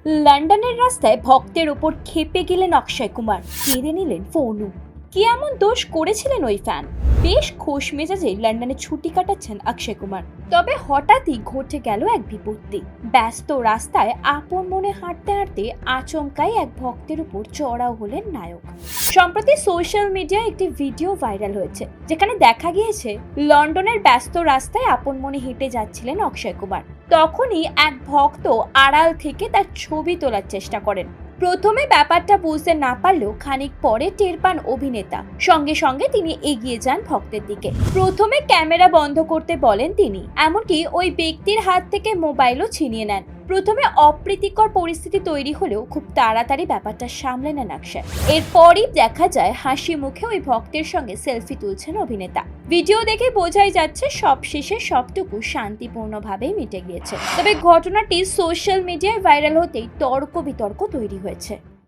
লন্ডনের রাস্তায় ভক্তের ওপর ক্ষেপে গেলেন অক্ষয় কুমার, কেড়ে নিলেন ফোনও। কি এমন দোষ করেছিলেন ওই ফ্যান? বেশ খোশ মেজাজে লন্ডনে ছুটি কাটাচ্ছেন অক্ষয় কুমার। তবে হঠাৎই ঘটে গেল এক বিপত্তি। ব্যস্ত রাস্তায় আপন মনে হাঁটতে হাঁটতে আচমকাই এক ভক্তের উপর চড়াও হলেন নায়ক। সম্প্রতি সোশ্যাল মিডিয়ায় একটি ভিডিও ভাইরাল হয়েছে, যেখানে দেখা গিয়েছে লন্ডনের ব্যস্ত রাস্তায় আপন মনে হেঁটে যাচ্ছিলেন অক্ষয় কুমার। তখনই এক ভক্ত আড়াল থেকে তার ছবি তোলার চেষ্টা করেন। প্রথমে ব্যাপারটা বুঝতে না পারলেও খানিক পরে টের পান অভিনেতা। সঙ্গে সঙ্গে তিনি এগিয়ে যান ভক্তের দিকে। প্রথমে ক্যামেরা বন্ধ করতে বলেন তিনি, এমনকি ওই ব্যক্তির হাত থেকে মোবাইলও ছিনিয়ে নেন। প্রথমে অপ্রীতিকর পরিস্থিতি তৈরি হলেও খুব তাড়াতাড়ি ব্যাপারটা সামলে নেন অক্ষয়। এরপরই দেখা যায় হাসি মুখে ওই ভক্তের সঙ্গে সেলফি তুলছেন অভিনেতা। ভিডিও দেখে বোঝাই যাচ্ছে সবশেষে সবটুকু শান্তিপূর্ণভাবেই মিটে গিয়েছে। তবে ঘটনাটি সোশ্যাল মিডিয়ায় ভাইরাল হতেই তর্ক বিতর্ক তৈরি হয়েছে।